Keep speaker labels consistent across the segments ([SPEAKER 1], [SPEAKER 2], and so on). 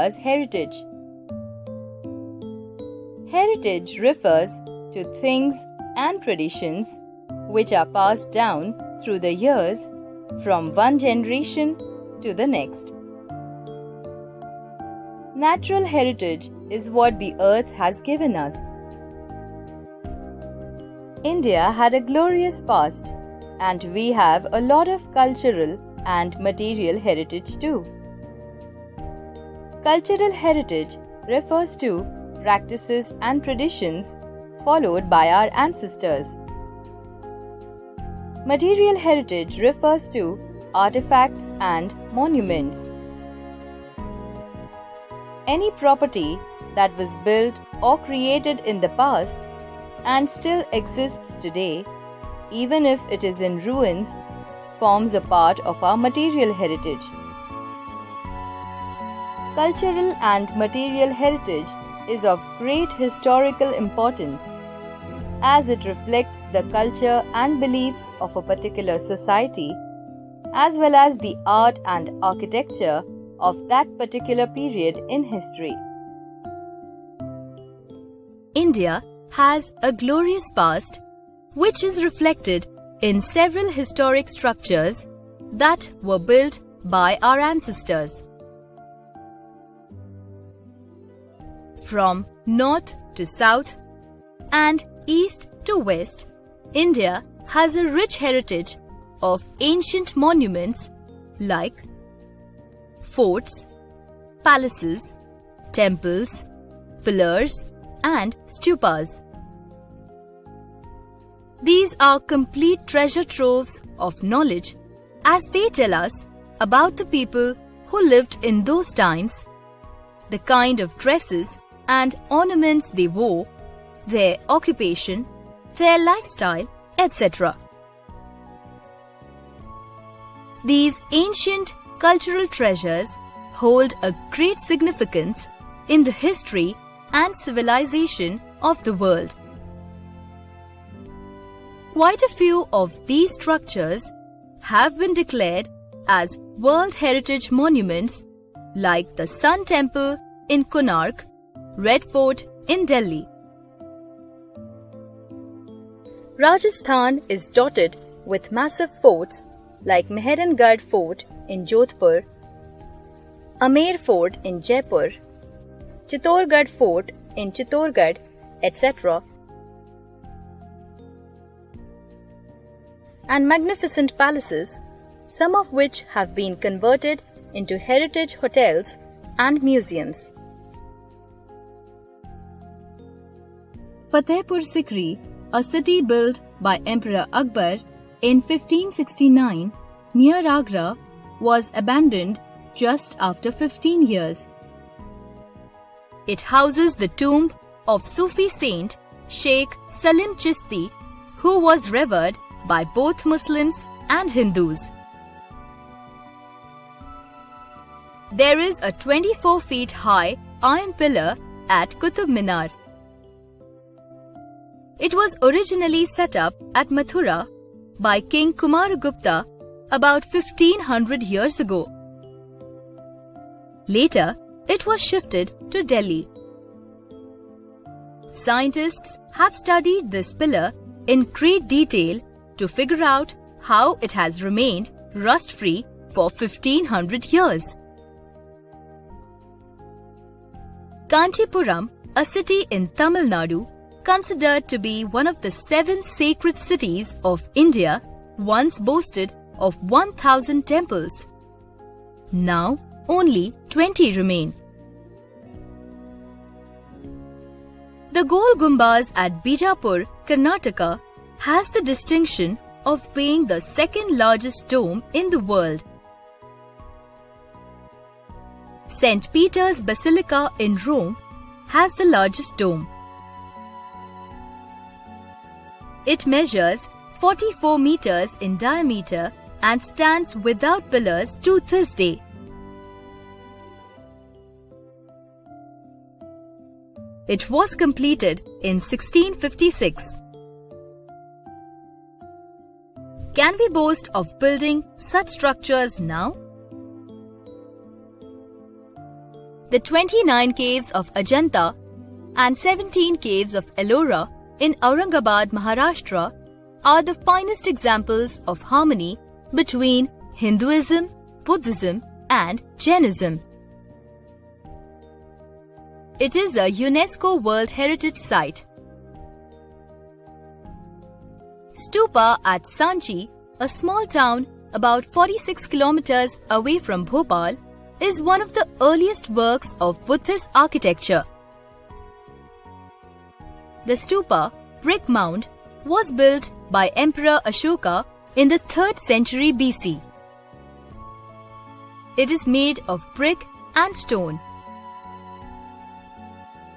[SPEAKER 1] India's heritage. Heritage refers to things and traditions which are passed down through the years from one generation to the next. Natural heritage is what the earth has given us. India had a glorious past, and we have a lot of cultural and material heritage too. Cultural heritage refers to practices and traditions followed by our ancestors. Material heritage refers to artifacts and monuments. Any property that was built or created in the past and still exists today, even if it is in ruins, forms a part of our material heritage. Cultural and material heritage is of great historical importance, as it reflects the culture and beliefs of a particular society, as well as the art and architecture of that particular period in history. India has a glorious past, which is reflected in several historic structures that were built by our ancestors. From north to south and east to west, India has a rich heritage of ancient monuments like forts, palaces, temples, pillars, and stupas. These are complete treasure troves of knowledge, as they tell us about the people who lived in those times, the kind of dresses and ornaments they wore, their occupation, their lifestyle, etc. These ancient cultural treasures hold a great significance in the history and civilization of the world. Quite a few of these structures have been declared as World Heritage Monuments, like the Sun Temple in Konark, Red Fort in Delhi. Rajasthan is dotted with massive forts like Mehrangarh Fort in Jodhpur, Amer Fort in Jaipur, Chittorgarh Fort in Chittorgarh, etc., and magnificent palaces, some of which have been converted into heritage hotels and museums. Fatehpur Sikri, a city built by Emperor Akbar in 1569 near Agra, was abandoned just after 15 years. It houses the tomb of Sufi saint Sheikh Salim Chishti, who was revered by both Muslims and Hindus. There is a 24 feet high iron pillar at Qutub Minar. It was originally set up at Mathura by King Kumaragupta about 1500 years ago. Later, it was shifted to Delhi. Scientists have studied this pillar in great detail to figure out how it has remained rust-free for 1500 years. Kanchipuram, a city in Tamil Nadu, considered to be one of the 7 sacred cities of India, once boasted of 1000 temples. Now, only 20 remain. The Gol Gumbaz at Bijapur, Karnataka, has the distinction of being the second largest dome in the world. St. Peter's Basilica in Rome has the largest dome. It measures 44 meters in diameter and stands without pillars to this day. It was completed in 1656. Can we boast of building such structures now? The 29 caves of Ajanta and 17 caves of Ellora in Aurangabad, Maharashtra are the finest examples of harmony between Hinduism, Buddhism and Jainism. It is a UNESCO World Heritage Site. Stupa at Sanchi, a small town about 46 kilometers away from Bhopal, is one of the earliest works of Buddhist architecture. The stupa, brick mound, was built by Emperor Ashoka in the 3rd century BC. It is made of brick and stone.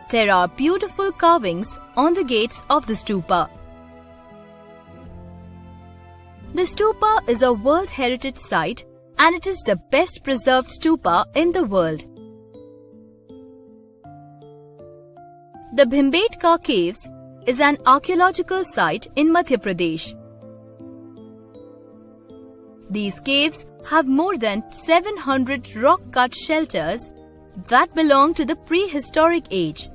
[SPEAKER 1] There are beautiful carvings on the gates of the stupa. The stupa is a World Heritage Site and it is the best preserved stupa in the world. The Bhimbetka Caves is an archaeological site in Madhya Pradesh. These caves have more than 700 rock-cut shelters that belong to the prehistoric age.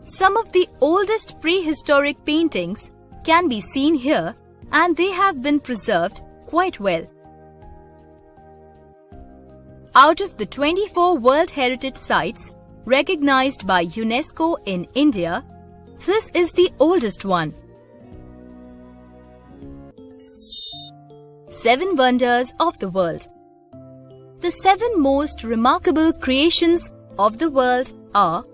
[SPEAKER 1] Some of the oldest prehistoric paintings can be seen here and they have been preserved quite well. Out of the 24 World Heritage Sites recognized by UNESCO in India, this is the oldest one. 7 Wonders of the World. The 7 most remarkable creations of the world are: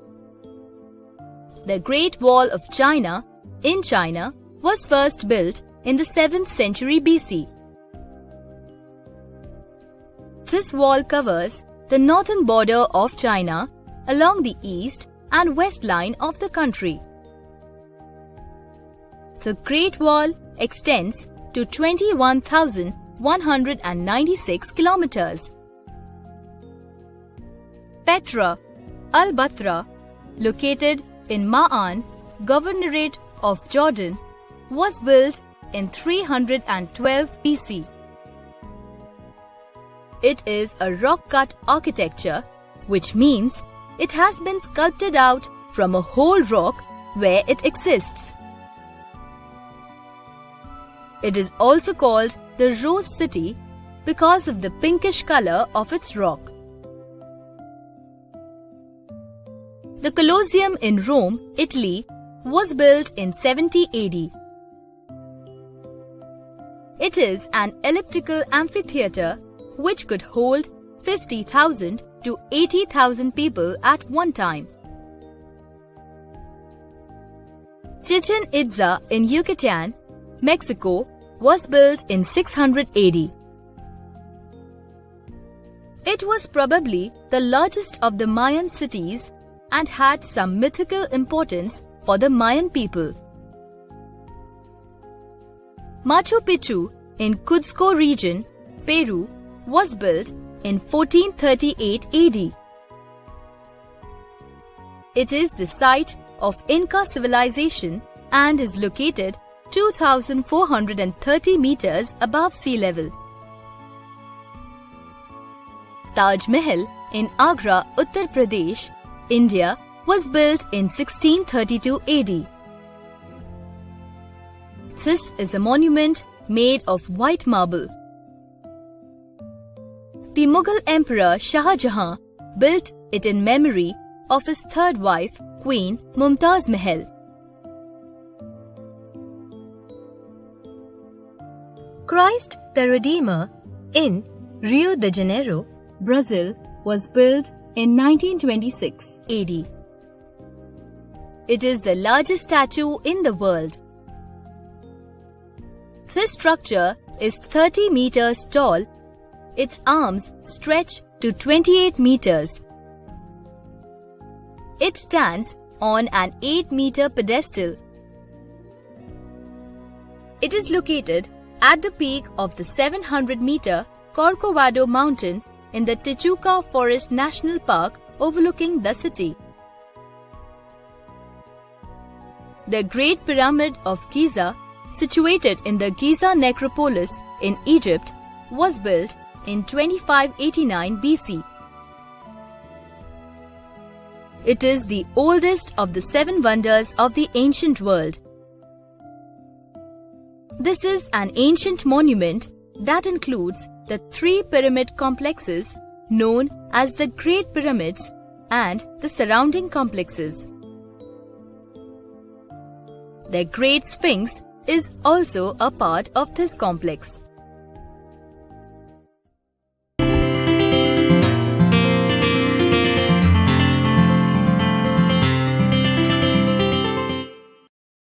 [SPEAKER 1] the Great Wall of China in China was first built in the 7th century BC. This wall covers the northern border of China along the east and west line of the country. The Great Wall extends to 21,196 kilometers. Petra al-Batra, located in Ma'an, Governorate of Jordan, was built in 312 BC. It is a rock-cut architecture, which means it has been sculpted out from a whole rock where it exists. It is also called the Rose City because of the pinkish color of its rock. The Colosseum in Rome, Italy, was built in 70 AD. It is an elliptical amphitheater which could hold 50,000 to 80,000 people at one time. Chichen Itza in Yucatan, Mexico, was built in 600 AD. It was probably the largest of the Mayan cities and had some mythical importance for the Mayan people. Machu Picchu in Cuzco region, Peru, was built in 1438 AD. It is the site of Inca civilization and is located 2,430 meters above sea level. Taj Mahal in Agra, Uttar Pradesh, India, was built in 1632 AD. This is a monument made of white marble. The Mughal Emperor Shah Jahan built it in memory of his third wife, Queen Mumtaz Mahal. Christ the Redeemer in Rio de Janeiro, Brazil, was built in 1926 AD. It is the largest statue in the world. This structure is 30 meters tall. Its arms stretch to 28 meters. It stands on an 8-meter pedestal. It is located at the peak of the 700-meter Corcovado mountain in the Tijuca Forest National Park overlooking the city. The Great Pyramid of Giza, situated in the Giza Necropolis in Egypt, was built in 2589 BC. It is the oldest of the 7 wonders of the ancient world. This is an ancient monument that includes the 3 pyramid complexes known as the Great Pyramids and the surrounding complexes. The Great Sphinx is also a part of this complex.